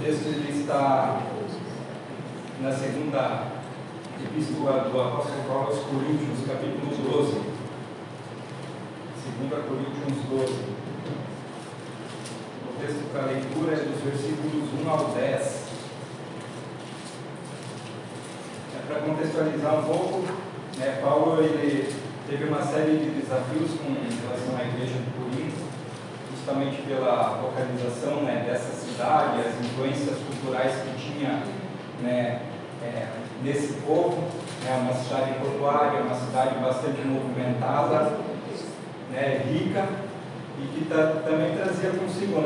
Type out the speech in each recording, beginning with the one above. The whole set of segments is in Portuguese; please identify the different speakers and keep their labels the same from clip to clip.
Speaker 1: texto ele está na segunda epístola do apóstolo Paulo aos Coríntios, capítulo 12. 2 Coríntios 12. O texto para leitura é dos versículos 1 ao 10. Para contextualizar um pouco, Paulo ele teve uma série de desafios com relação à igreja de Corinto, justamente pela localização dessa cidade, as influências culturais que tinha nesse povo, uma cidade portuária, uma cidade bastante movimentada, rica, e que também trazia consigo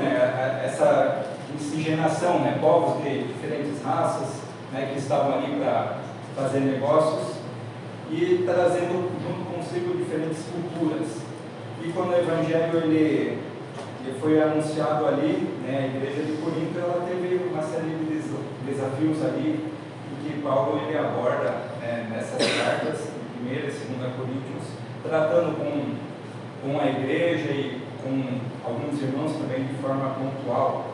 Speaker 1: essa miscigenação, povos de diferentes raças que estavam ali para fazer negócios e trazendo junto consigo diferentes culturas. E quando o evangelho ele foi anunciado ali, a igreja de Corinto ela teve uma série de desafios ali que Paulo ele aborda nessas cartas, 1 e 2 Coríntios, tratando com a igreja e com alguns irmãos também de forma pontual.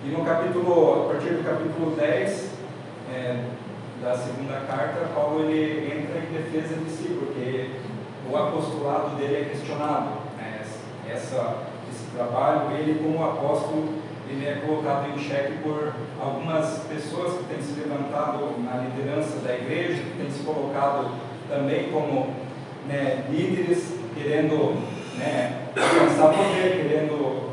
Speaker 1: E no capítulo, a partir do capítulo 10 da segunda carta, Paulo ele entra em defesa de si, porque o apostolado dele é questionado. Esse trabalho, ele como apóstolo, ele é colocado em xeque por algumas pessoas que têm se levantado na liderança da igreja, que têm se colocado também como líderes, querendo alcançar poder, querendo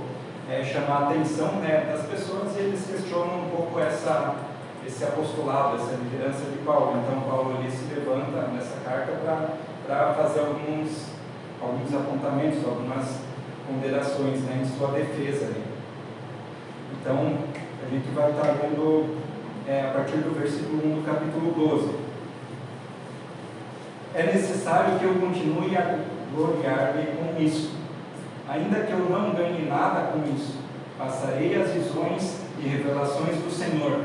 Speaker 1: chamar a atenção das pessoas, e eles questionam um pouco esse apostolado, essa liderança de Paulo. Então Paulo ali se levanta nessa carta para fazer alguns apontamentos, algumas ponderações em sua defesa ali. Então a gente vai estar lendo a partir do versículo 1 do capítulo 12. É necessário que eu continue a gloriar-me com isso, ainda que eu não ganhe nada com isso. Passarei as visões e revelações do Senhor.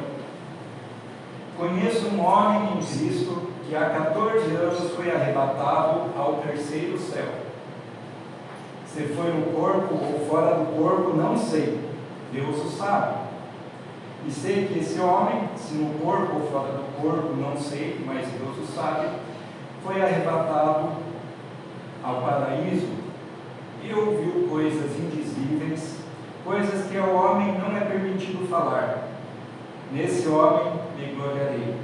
Speaker 1: Conheço um homem em Cristo que há 14 anos foi arrebatado ao terceiro céu. Se foi no corpo ou fora do corpo, não sei. Deus o sabe. E sei que esse homem, se no corpo ou fora do corpo, não sei, mas Deus o sabe, foi arrebatado ao paraíso e ouviu coisas indizíveis, coisas que ao homem não é permitido falar. Nesse homem me gloriarei,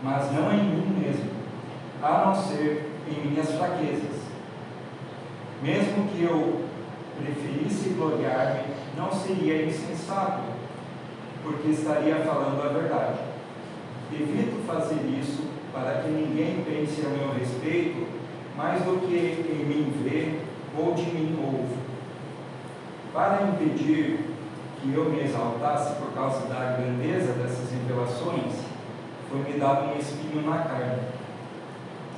Speaker 1: mas não em mim mesmo, a não ser em minhas fraquezas. Mesmo que eu preferisse gloriar-me, não seria insensato, porque estaria falando a verdade. Evito fazer isso para que ninguém pense a meu respeito mais do que em mim vê ou de mim ouve. Para impedir que eu me exaltasse por causa da grandeza dessas revelações, foi-me dado um espinho na carne,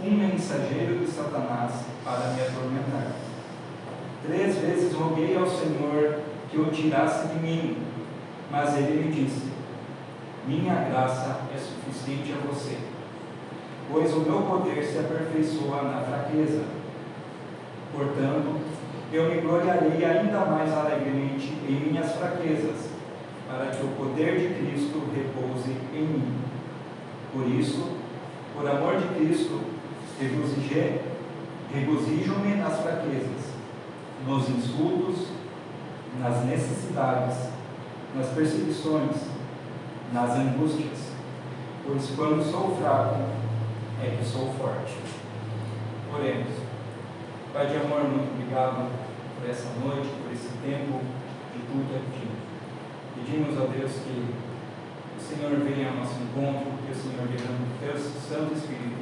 Speaker 1: um mensageiro de Satanás para me atormentar. 3 vezes roguei ao Senhor que o tirasse de mim, mas ele me disse: minha graça é suficiente a você, pois o meu poder se aperfeiçoa na fraqueza. Portanto, eu me gloriarei ainda mais alegremente em minhas fraquezas, para que o poder de Cristo repouse em mim. Por isso, por amor de Cristo, regozijo-me nas fraquezas, nos insultos, nas necessidades, nas perseguições, nas angústias, pois quando sou fraco, é que sou forte. Oremos. Pai de amor, muito obrigado por essa noite, por esse tempo de culto a Ti. Pedimos a Deus que o Senhor venha ao nosso encontro, que o Senhor derrame o Teu Santo Espírito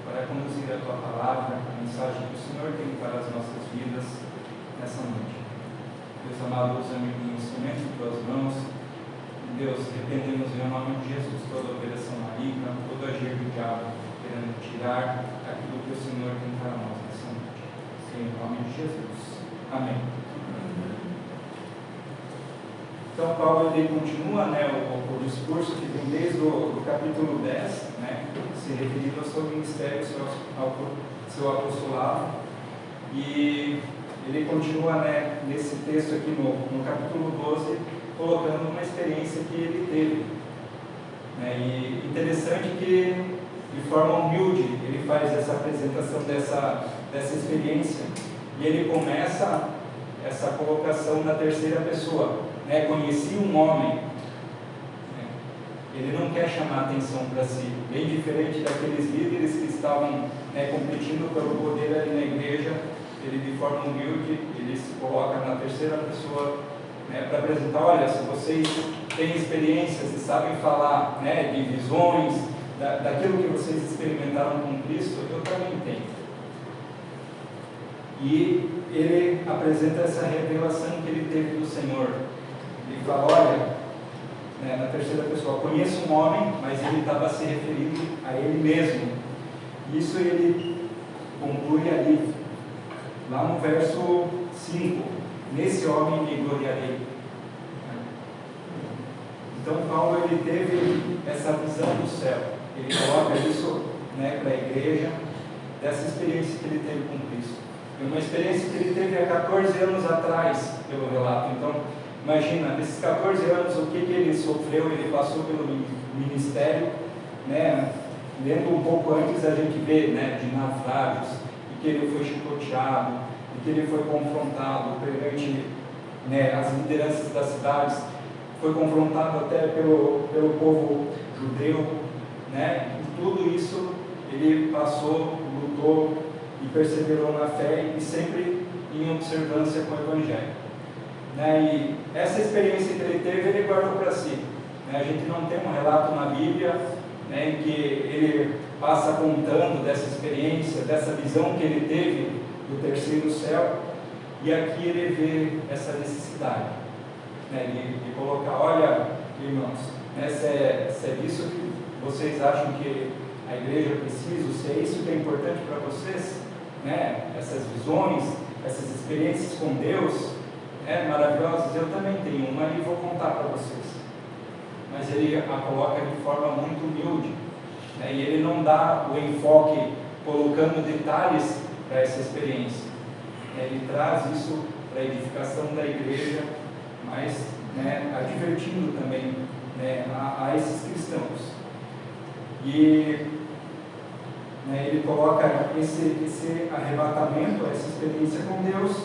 Speaker 1: para conduzir a Tua palavra, a mensagem que o Senhor tem para as nossas vidas nessa noite. Deus amado, usa-me como instrumento em Tuas mãos. Deus, repreendemos em nome de Jesus toda operação maligna, todo agir do diabo, querendo tirar aquilo que o Senhor tem para nós nessa noite. Em nome de Jesus. Amém. Então Paulo ele continua o discurso que vem desde o capítulo 10, se referindo ao seu ministério, seu apostolado, e ele continua nesse texto aqui no capítulo 12, colocando uma experiência experiência que ele teve. E interessante que, de forma humilde, ele faz essa apresentação dessa experiência, e ele começa essa colocação na terceira pessoa. Conheci um homem. Ele não quer chamar atenção para si, bem diferente daqueles líderes que estavam competindo pelo poder ali na igreja. Ele, de forma humilde, ele se coloca na terceira pessoa para apresentar: olha, se vocês têm experiências e sabem falar de visões, daquilo que vocês experimentaram com Cristo, eu também tenho. E ele apresenta essa revelação que ele teve do Senhor. Ele fala: olha, na terceira pessoa, conheço um homem, mas ele estava se referindo a ele mesmo. Isso ele conclui ali, lá no verso 5: nesse homem me gloriarei. Então Paulo, ele teve essa visão do céu, ele coloca isso para a igreja, dessa experiência que ele teve com Cristo. É uma experiência que ele teve há 14 anos atrás, pelo relato. Então, imagina, nesses 14 anos, o que ele sofreu. Ele passou pelo ministério, lendo um pouco antes, a gente vê de naufrágios, e que ele foi chicoteado, e que ele foi confrontado perante as lideranças das cidades, foi confrontado até pelo povo judeu, e tudo isso ele passou, lutou e perseverou na fé, e sempre em observância com o Evangelho. E essa experiência que ele teve, ele guardou para si. A gente não tem um relato na Bíblia em que ele passa contando dessa experiência, dessa visão que ele teve do terceiro céu, e aqui ele vê essa necessidade de colocar: olha, irmãos, se é isso que vocês acham que a igreja precisa, se é isso que é importante para vocês, essas visões, essas experiências com Deus maravilhosas, eu também tenho uma e vou contar para vocês. Mas ele a coloca de forma muito humilde, e ele não dá o enfoque colocando detalhes para essa experiência. Ele traz isso para a edificação da igreja, mas advertindo também a esses cristãos. E ele coloca esse arrebatamento, essa experiência com Deus,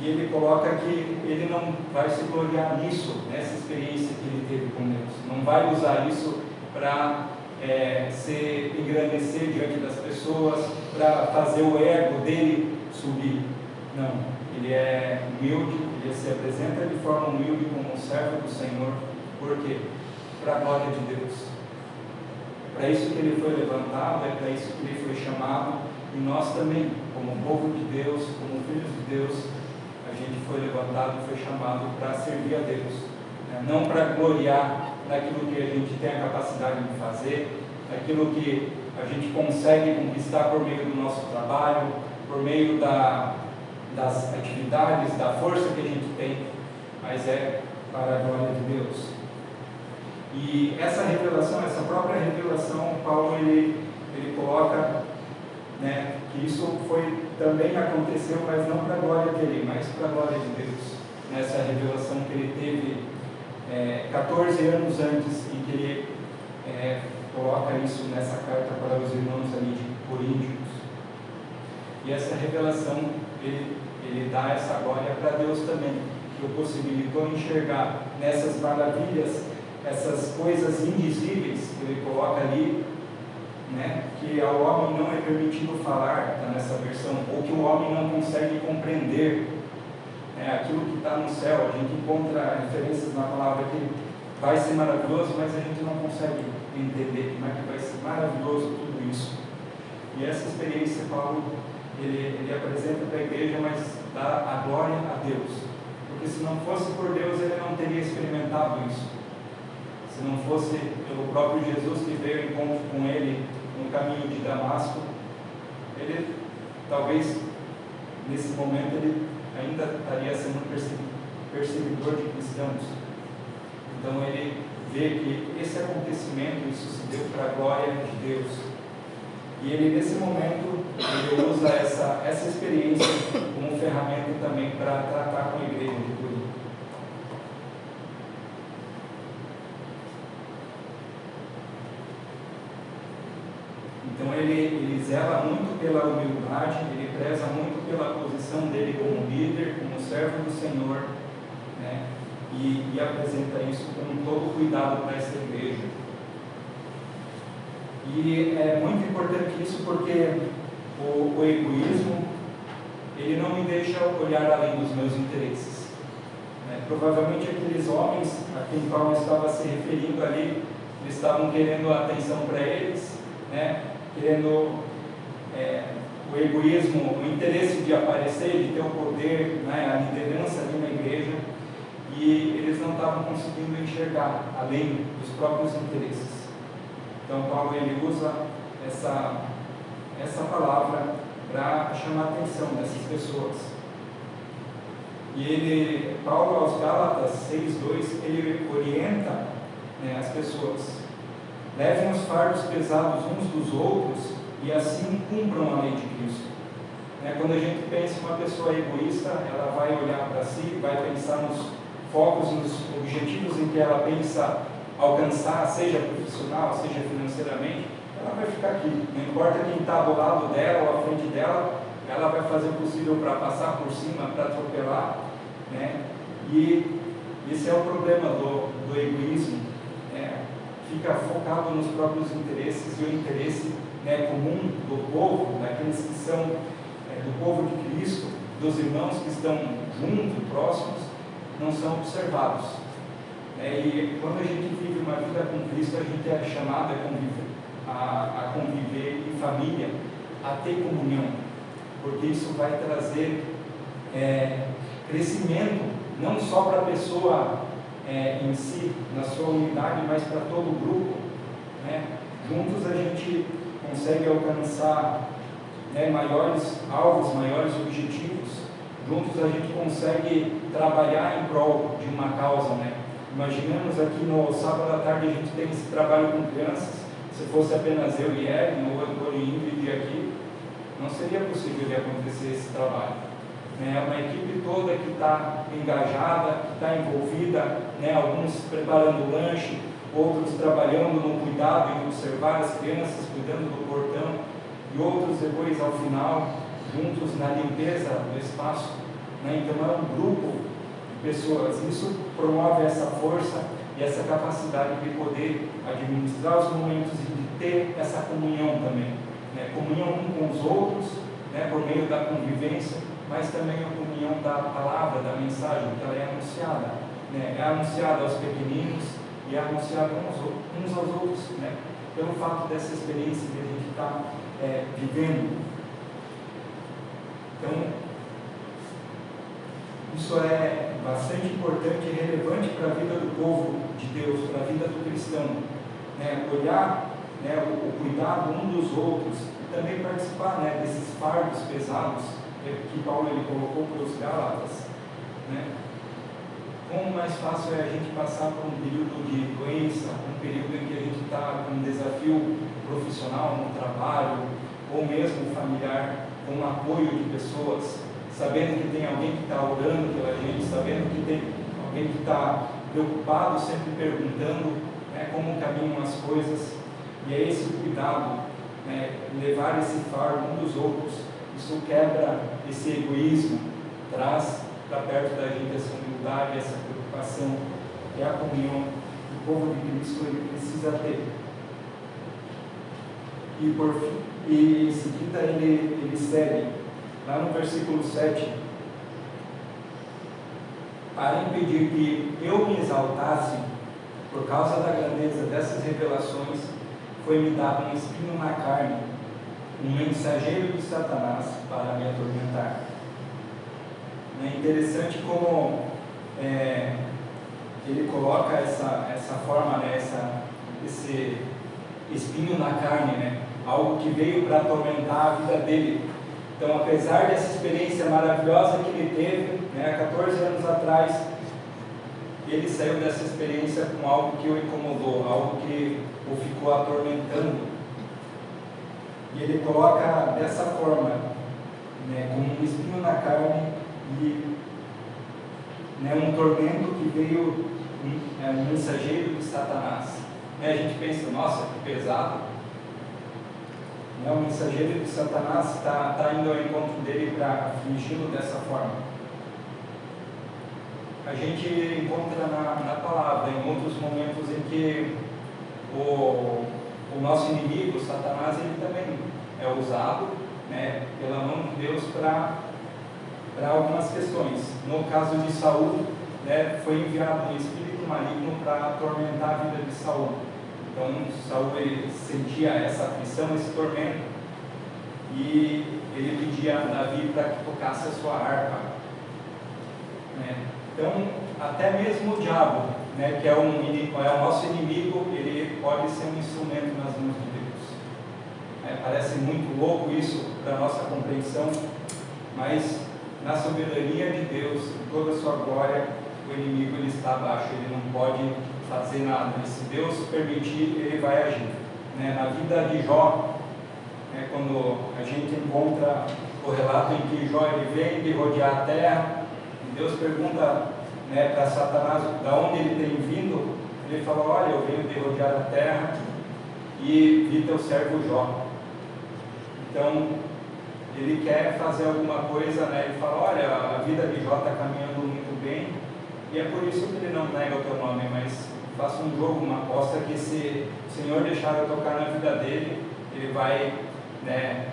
Speaker 1: e ele coloca que ele não vai se gloriar nisso, nessa experiência que ele teve com Deus. Não vai usar isso para se engrandecer diante das pessoas, para fazer o ego dele subir. Não, ele é humilde, ele se apresenta de forma humilde como um servo do Senhor. Por quê? Para a glória de Deus. Para isso que ele foi levantado, é para isso que ele foi chamado, e nós também, como povo de Deus, como filhos de Deus, a gente foi levantado e foi chamado para servir a Deus, não para gloriar naquilo que a gente tem a capacidade de fazer, naquilo que a gente consegue conquistar por meio do nosso trabalho, por meio das atividades, da força que a gente tem, mas é para a glória de Deus. E essa revelação, essa própria revelação, Paulo ele coloca que isso também aconteceu, mas não para a glória dele, mas para a glória de Deus. Nessa revelação que ele teve 14 anos antes, e que ele coloca isso nessa carta para os irmãos ali de Coríntios. E essa revelação, ele dá essa glória para Deus também, que o possibilitou enxergar nessas maravilhas, essas coisas indizíveis que ele coloca ali, que ao homem não é permitido falar, está nessa versão, ou que o homem não consegue compreender. Aquilo que está no céu, a gente encontra referências na palavra que vai ser maravilhoso, mas a gente não consegue entender como é que vai ser maravilhoso tudo isso. E essa experiência, Paulo, ele apresenta para a igreja, mas dá a glória a Deus, porque se não fosse por Deus, ele não teria experimentado isso. Se não fosse pelo próprio Jesus que veio ao encontro com ele no caminho de Damasco, ele talvez nesse momento ele ainda estaria sendo perseguidor de cristãos. Então ele vê que esse acontecimento, isso se deu para a glória de Deus. E ele nesse momento ele usa essa experiência como ferramenta também para tratar com a igreja de Corinto. zela muito pela humildade, ele preza muito pela posição dele como líder, como servo do Senhor, né? E apresenta isso com todo cuidado para essa igreja. E é muito importante isso porque o egoísmo, ele não me deixa olhar além dos meus interesses. Provavelmente aqueles homens a quem Paulo estava se referindo ali, eles estavam querendo a atenção para eles, né? Querendo o egoísmo, o interesse de aparecer, de ter o poder, né? A liderança ali na igreja, e eles não estavam conseguindo enxergar além dos próprios interesses. Então Paulo ele usa essa palavra para chamar a atenção dessas pessoas. E Paulo aos Gálatas 6:2, ele orienta, né, as pessoas: levem os fardos pesados uns dos outros e assim cumpram a lei de Cristo. Quando a gente pensa em uma pessoa egoísta, ela vai olhar para si, vai pensar nos focos, nos objetivos em que ela pensa alcançar, seja profissional, seja financeiramente, ela vai ficar aqui. Não importa quem está do lado dela ou à frente dela, ela vai fazer o possível para passar por cima, para atropelar, né? E esse é o problema do egoísmo, né? Fica focado nos próprios interesses, e o interesse, né, comum do povo, daqueles que são do povo de Cristo, dos irmãos que estão juntos, próximos, não são observados. E quando a gente vive uma vida com Cristo, a gente é chamado a conviver em família, a ter comunhão, porque isso vai trazer crescimento, não só para a pessoa em si, na sua unidade, mas para todo o grupo, né? Juntos a gente consegue alcançar, né, maiores alvos, maiores objetivos. Juntos a gente consegue trabalhar em prol de uma causa, né? Imaginemos aqui no sábado à tarde a gente tem esse trabalho com crianças. Se fosse apenas eu e Ellen, ou Antônio e Ingrid aqui, não seria possível de acontecer esse trabalho. É uma equipe toda que está engajada, que está envolvida, né? Alguns preparando o lanche, outros trabalhando no cuidado em observar as crianças, cuidando do portão, e outros depois ao final, juntos na limpeza do espaço, né? Então é um grupo de pessoas. Isso promove essa força e essa capacidade de poder administrar os momentos e de ter essa comunhão também, né? Comunhão um com os outros, né? Por meio da convivência, mas também a comunhão da palavra, da mensagem, que ela é anunciada, né? É anunciada aos pequeninos e é anunciada uns aos outros, né? Pelo fato dessa experiência que a gente está vivendo. Então, isso é bastante importante e relevante para a vida do povo de Deus, para a vida do cristão, né? Olhar, né, o cuidado um dos outros, e também participar, né, desses fardos pesados que Paulo ele colocou para os Gálatas, né? Como mais fácil é a gente passar por um período de doença, um período em que a gente está com um desafio profissional no trabalho, ou mesmo familiar, com um apoio de pessoas, sabendo que tem alguém que está orando pela gente, sabendo que tem alguém que está preocupado, sempre perguntando, né, como caminham as coisas. E é esse cuidado, né, levar esse fardo um dos outros. Isso quebra esse egoísmo, traz para perto da gente essa humildade, essa preocupação, que é a comunhão que o povo de Cristo ele precisa ter. E por fim, e em seguida ele segue, lá no versículo 7, para impedir que eu me exaltasse por causa da grandeza dessas revelações, foi-me dado um espinho na carne, um mensageiro de Satanás para me atormentar. É interessante como ele coloca essa forma, né, esse espinho na carne, né, algo que veio para atormentar a vida dele. Então, apesar dessa experiência maravilhosa que ele teve, né, há 14 anos atrás, ele saiu dessa experiência com algo que o incomodou, algo que o ficou atormentando. E ele coloca dessa forma, né, como um espinho na carne e, né, um tormento que veio, um mensageiro de Satanás. A gente pensa, nossa, que pesado. né? O mensageiro de Satanás está indo ao encontro dele para afligi-lo dessa forma. A gente encontra na palavra, em outros momentos em que o nosso inimigo, Satanás, ele também é usado, né, pela mão de Deus para algumas questões. No caso de Saul, né, foi enviado um espírito maligno para atormentar a vida de Saul. Então Saul ele sentia essa aflição, esse tormento, e ele pedia a Davi para que tocasse a sua harpa, né? Então até mesmo o diabo, né, que é o nosso inimigo, ele pode ser um instrumento nas mãos de Deus. Parece muito louco isso para a nossa compreensão, mas na soberania de Deus, em toda a sua glória, o inimigo ele está abaixo, ele não pode fazer nada. E se Deus permitir, ele vai agir, né? Na vida de Jó, né, quando a gente encontra o relato em que Jó ele vem de rodear a terra, e Deus pergunta, né, para Satanás de onde ele tem vindo, ele fala: olha, eu venho de rodear a terra e vi teu servo Jó. Então ele quer fazer alguma coisa, né? Ele fala: olha, a vida de Jó está caminhando muito bem, e é por isso que ele não nega o teu nome, mas faça um jogo, uma aposta, que se o Senhor deixar eu tocar na vida dele, ele vai, né,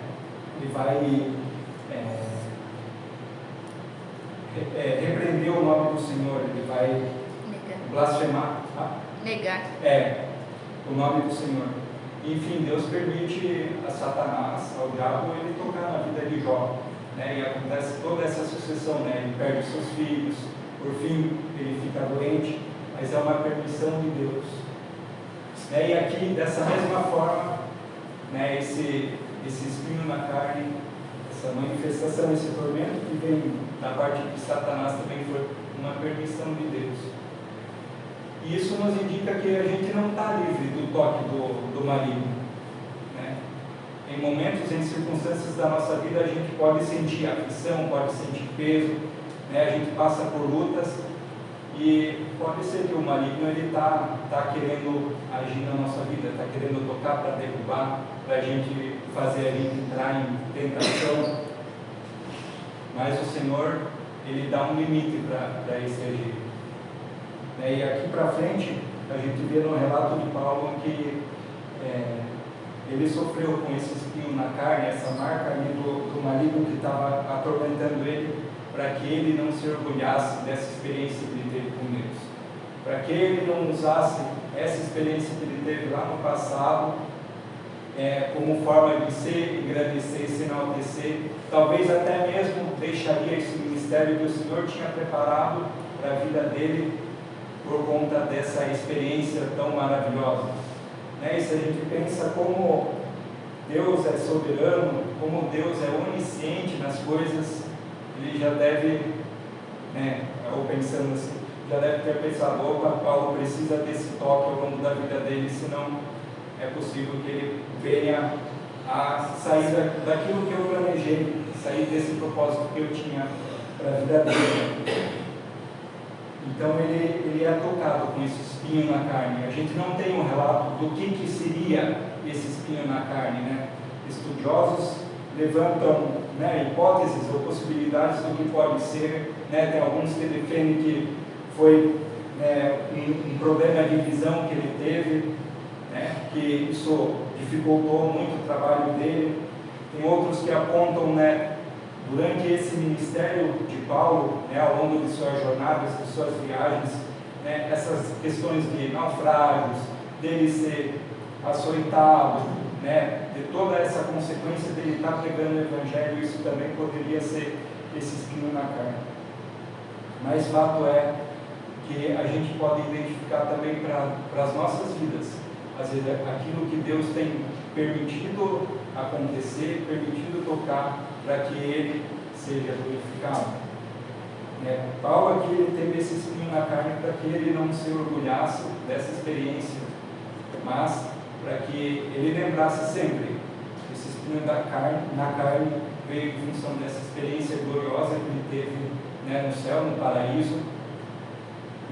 Speaker 1: repreender o nome do Senhor, ele vai blasfemar,
Speaker 2: negar
Speaker 1: o nome do Senhor. Enfim, Deus permite a Satanás, ao diabo, ele tocar na vida de Jó, né? E acontece toda essa sucessão, né? Ele perde seus filhos, por fim ele fica doente, mas é uma permissão de Deus, né? E aqui, dessa mesma forma, né, esse espinho na carne, essa manifestação, esse tormento que vem da parte de Satanás, também foi uma permissão de Deus. E isso nos indica que a gente não está livre do toque do maligno, né? Em momentos, em circunstâncias da nossa vida, a gente pode sentir aflição, pode sentir peso, né? A gente passa por lutas, e pode ser que o maligno está querendo agir na nossa vida, está querendo tocar para derrubar, para a gente fazer a gente entrar em tentação. Mas o Senhor, ele dá um limite para esse agir. E aqui para frente, a gente vê no relato de Paulo que ele sofreu com esse espinho na carne, essa marca ali do maligno que estava atormentando ele, para que ele não se orgulhasse dessa experiência que ele teve com Deus, para que ele não usasse essa experiência que ele teve lá no passado como forma de se engrandecer, se enaltecer, talvez até mesmo deixaria esse ministério que o Senhor tinha preparado para a vida dele por conta dessa experiência tão maravilhosa, né? E se a gente pensa como Deus é soberano, como Deus é onisciente nas coisas, ele já deve, né, ou pensando assim, já deve ter pensado: opa, Paulo precisa desse toque ao longo da vida dele, senão é possível que ele venha a sair daquilo que eu planejei, sair desse propósito que eu tinha para a vida dele. Então ele é tocado com esse espinho na carne. A gente não tem um relato do que seria esse espinho na carne, né? Estudiosos levantam, né, hipóteses ou possibilidades do que pode ser, né? Tem alguns que defendem que foi, né, um problema de visão que ele teve, né, que isso dificultou muito o trabalho dele. Tem outros que apontam, né, durante esse ministério de Paulo, né, ao longo de suas jornadas, de suas viagens, né, essas questões de naufrágios, dele ser açoitado, né, de toda essa consequência dele estar pregando o Evangelho, isso também poderia ser esse espinho na carne. Mas fato é que a gente pode identificar também para as nossas vidas, às vezes, aquilo que Deus tem permitido acontecer, permitido tocar, para que ele seja glorificado. Paulo aqui ele teve esse espinho na carne para que ele não se orgulhasse dessa experiência, mas para que ele lembrasse sempre: esse espinho na carne veio em função dessa experiência gloriosa que ele teve, né, no céu, no paraíso,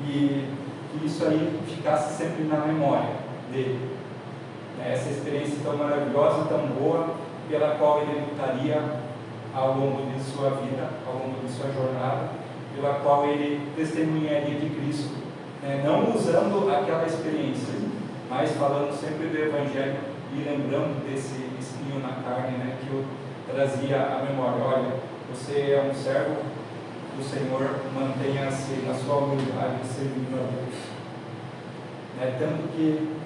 Speaker 1: e que isso aí ficasse sempre na memória dele. Essa experiência tão maravilhosa, tão boa, pela qual ele lutaria ao longo de sua vida, ao longo de sua jornada, pela qual ele testemunharia de Cristo, né? Não usando aquela experiência, mas falando sempre do Evangelho e lembrando desse espinho na carne, né, que eu trazia à memória. Olha, você é um servo do Senhor, mantenha-se na sua humildade, servindo a Deus. Né? Tanto que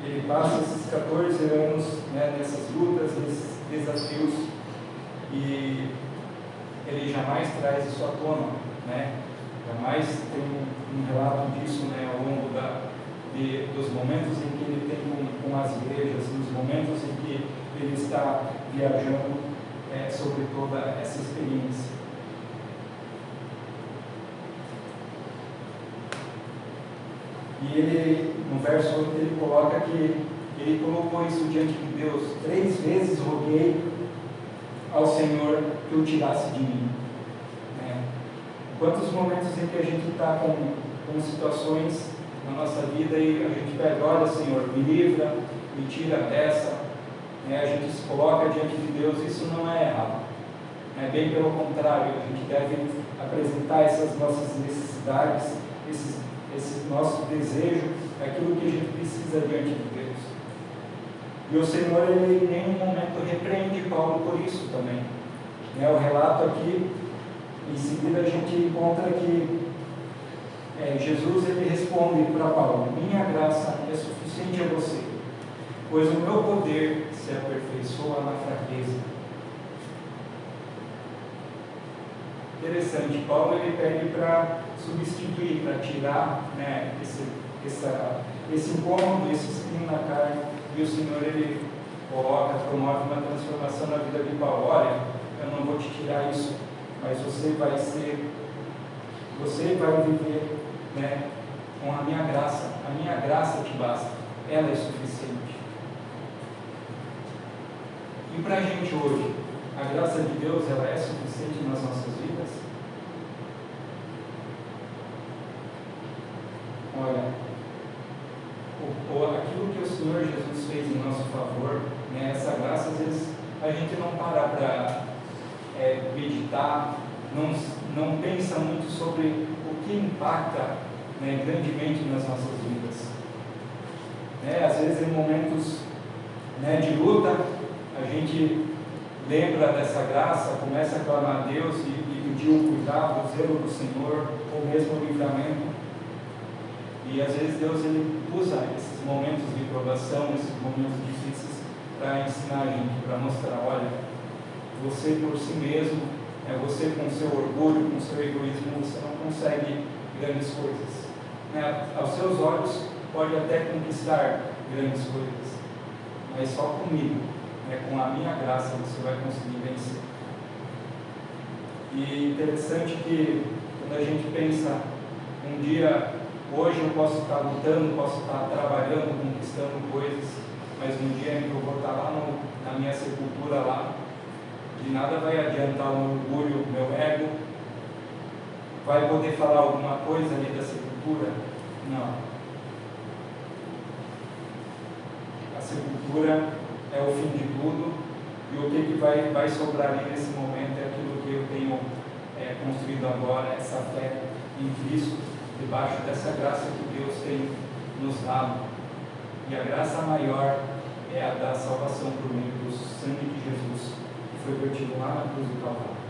Speaker 1: ele passa esses 14 anos, né, nessas lutas, nesses desafios, e ele jamais traz isso à tona, né? Jamais tem um relato disso, né, ao longo dos momentos em que ele tem com as igrejas, nos momentos em que ele está viajando sobre toda essa experiência. E ele, no verso 8, ele coloca que ele colocou isso diante de Deus: 3 vezes roguei ao Senhor que o tirasse de mim. Quantos momentos em que a gente está com situações na nossa vida e a gente pede: olha, Senhor, me livra, me tira dessa, né? A gente se coloca diante de Deus. Isso não é errado, né? Bem pelo contrário, a gente deve apresentar essas nossas necessidades, esse nosso desejo, aquilo que a gente precisa diante de Deus. E o Senhor, ele em nenhum momento repreende Paulo por isso também, né? O relato aqui, em seguida a gente encontra que Jesus, ele responde para Paulo: minha graça é suficiente a você, pois o meu poder se aperfeiçoa na fraqueza. Interessante, Paulo ele pede para substituir, para tirar, né, esse incômodo, esse espinho na carne, e o Senhor ele promove uma transformação na vida de Paulo. Olha, eu não vou te tirar isso, mas você vai viver, né, com a minha graça te basta, ela é suficiente. E para a gente hoje, a graça de Deus, ela é suficiente nas nossas vidas? Olha, aquilo que o Senhor Jesus fez em nosso favor, né, essa graça, às vezes a gente não para meditar, não pensa muito sobre o que impacta, né, grandemente nas nossas vidas. Né, às vezes em momentos, né, de luta, a gente lembra dessa graça, começa a clamar a Deus e pedir o cuidado, o zelo do Senhor, ou mesmo o livramento. E às vezes Deus ele usa esses momentos de provação, esses momentos difíceis, para ensinar a gente, para mostrar: olha, você por si mesmo, você com seu orgulho, com seu egoísmo, você não consegue grandes coisas. Né? Aos seus olhos pode até conquistar grandes coisas, mas só comigo, né, com a minha graça, você vai conseguir vencer. E interessante que quando a gente pensa, um dia, hoje eu posso estar lutando, posso estar trabalhando, conquistando coisas, mas no dia em que eu vou estar lá na minha sepultura lá, de nada vai adiantar o meu orgulho, o meu ego. Vai poder falar alguma coisa ali da sepultura? Não. A sepultura é o fim de tudo, e o que vai sobrar ali nesse momento é aquilo que eu tenho construído agora, essa fé em Cristo, debaixo dessa graça que Deus tem nos dado. E a graça maior é a da salvação por meio do sangue de Jesus, que foi vertido lá na cruz do Calvário.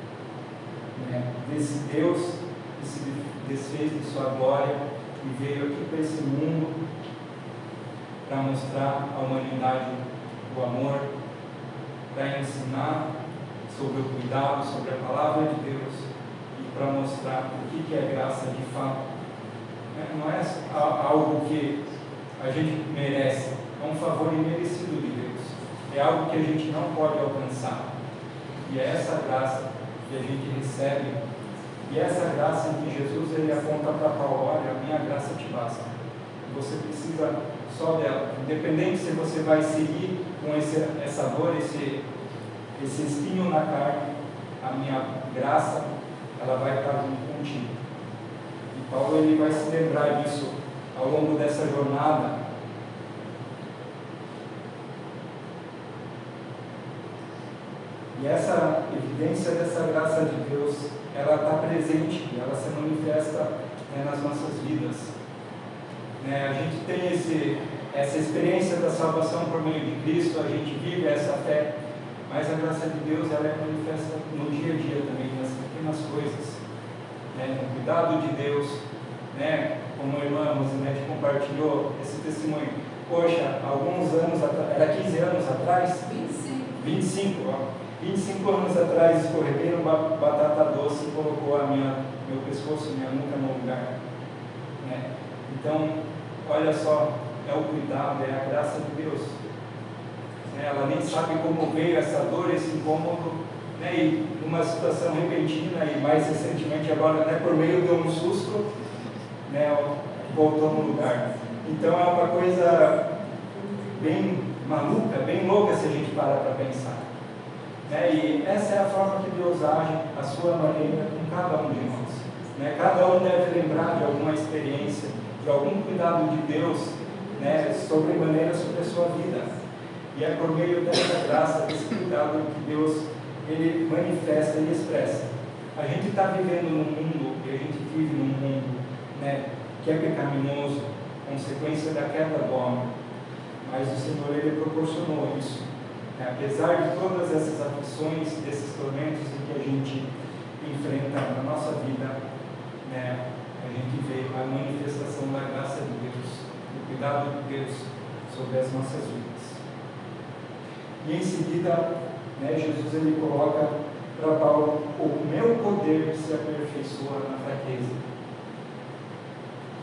Speaker 1: Desse Deus que se desfez de sua glória e veio aqui para esse mundo para mostrar à humanidade o amor, para ensinar sobre o cuidado, sobre a palavra de Deus, e para mostrar o que é graça de fato. Não é algo que a gente merece, é um favor imerecido de Deus, é algo que a gente não pode alcançar, e é essa graça que a gente recebe, e essa graça em que Jesus ele aponta para Paulo: olha, a minha graça te basta, você precisa só dela, independente se você vai seguir com essa dor, esse espinho na carne, a minha graça, ela vai estar junto contigo. E Paulo ele vai se lembrar disso ao longo dessa jornada. E essa evidência dessa graça de Deus, ela está presente, ela se manifesta, né, nas nossas vidas. Né, a gente tem essa experiência da salvação por meio de Cristo, a gente vive essa fé, mas a graça de Deus, ela é manifesta no dia a dia também, nas pequenas coisas, né, no cuidado de Deus, né, como a irmã Rosinete compartilhou esse testemunho. Poxa, alguns anos atrás, era 15 anos atrás? 25 anos atrás, escorreguei uma batata doce e colocou meu pescoço, minha nuca no lugar. Né? Então, olha só, é o cuidado, é a graça de Deus. Ela nem sabe como veio essa dor, esse incômodo, né? E uma situação repentina, e mais recentemente agora, né, por meio de um susto, né, voltou no lugar. Então é uma coisa bem maluca, bem louca se a gente parar para pensar. Né? E essa é a forma que Deus age, a sua maneira, com cada um de nós. Né? Cada um deve lembrar de alguma experiência, de algum cuidado de Deus, né, sobremaneira sobre a sua vida. E é por meio dessa graça, desse cuidado que Deus, Ele manifesta e expressa. A gente está vivendo num mundo, e a gente vive num mundo, né, que é pecaminoso, consequência da queda do homem. Mas o Senhor, Ele proporcionou isso. Apesar de todas essas aflições, desses tormentos que a gente enfrenta na nossa vida, né, a gente vê a manifestação da graça de Deus, do cuidado de Deus sobre as nossas vidas. E em seguida, né, Jesus, ele coloca para Paulo: o meu poder se aperfeiçoa na fraqueza.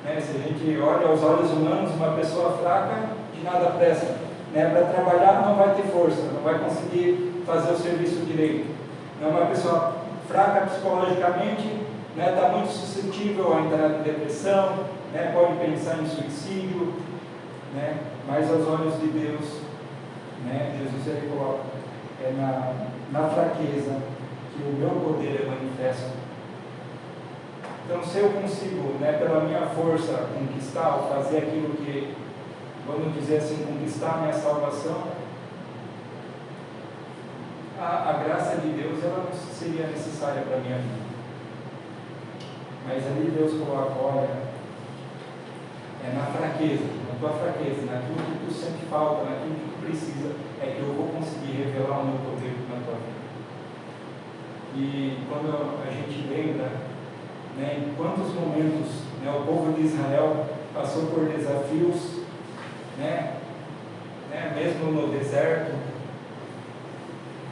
Speaker 1: Né, se a gente olha aos olhos humanos, uma pessoa fraca de nada presta. Né, para trabalhar não vai ter força, não vai conseguir fazer o serviço direito. Não é uma pessoa fraca psicologicamente, né, está muito suscetível a entrar em depressão, né, pode pensar em suicídio, né, mas aos olhos de Deus, né, Jesus, ele coloca, é na fraqueza que o meu poder é manifesto. Então, se eu consigo, né, pela minha força, conquistar ou fazer aquilo que, vamos dizer assim, conquistar a minha salvação, a graça de Deus, ela não seria necessária para a minha vida. Mas ali Deus coloca: olha, é na fraqueza, na tua fraqueza, naquilo que tu sente falta, naquilo que tu precisa, é que eu vou conseguir revelar o meu poder na tua vida. E quando a gente lembra, né, em quantos momentos, né, o povo de Israel passou por desafios, né, mesmo no deserto,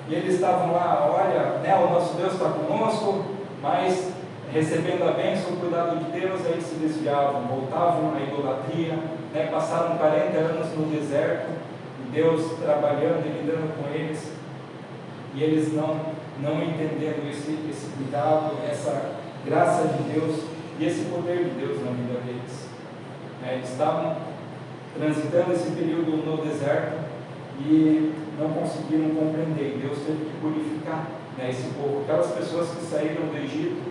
Speaker 1: e eles estavam lá: olha, né, o nosso Deus está conosco, mas recebendo a bênção, o cuidado de Deus, aí se desviavam, voltavam à idolatria, né, passaram 40 anos no deserto, e Deus trabalhando e lidando com eles, e eles não entendendo esse cuidado, essa graça de Deus e esse poder de Deus na vida deles. Eles estavam transitando esse período no deserto e não conseguiram compreender. Deus teve que purificar, né, esse povo, aquelas pessoas que saíram do Egito,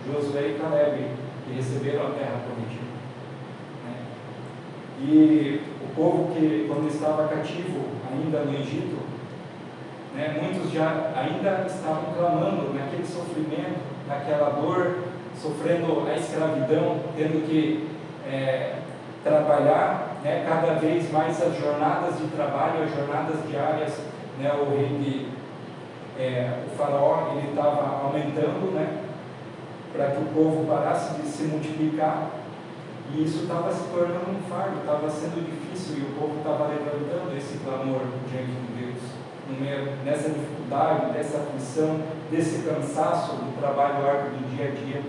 Speaker 1: Josué e Caleb, que receberam a terra prometida. Né? E o povo que, quando estava cativo ainda no Egito, né, muitos já ainda estavam clamando naquele sofrimento, naquela dor, sofrendo a escravidão, tendo que trabalhar, né, cada vez mais as jornadas de trabalho, as jornadas diárias. Né, o rei o faraó, ele estava aumentando, né, para que o povo parasse de se multiplicar, e isso estava se tornando um fardo, estava sendo difícil, e o povo estava levantando esse clamor diante de Deus, no meio dessa dificuldade, dessa aflição, desse cansaço do trabalho árduo do dia a dia.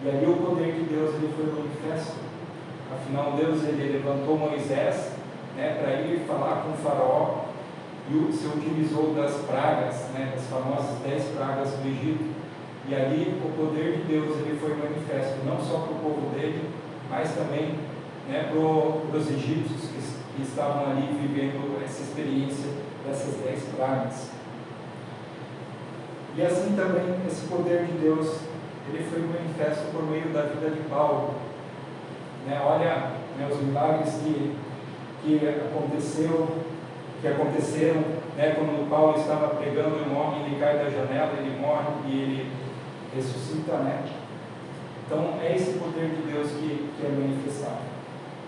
Speaker 1: E ali o poder de Deus, ele foi manifesto. Afinal, Deus, ele levantou Moisés, né, para ir falar com o faraó, e se utilizou das pragas, né, das famosas 10 pragas do Egito. E ali o poder de Deus, ele foi manifesto, não só para o povo dele, mas também, né, para os egípcios que estavam ali vivendo essa experiência dessas 10 pragas. E assim também, esse poder de Deus, ele foi manifesto por meio da vida de Paulo. Né, olha, né, os milagres que aconteceu, que aconteceram, né, quando Paulo estava pregando um homem, ele cai da janela, ele morre e ele ressuscita, né? Então é esse poder de Deus que é manifestado.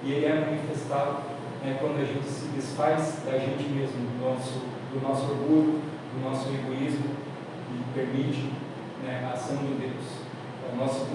Speaker 1: E ele é manifestado, né, quando a gente se desfaz da gente mesmo, do nosso orgulho, do nosso egoísmo, e permite, né, a ação de Deus. É o nosso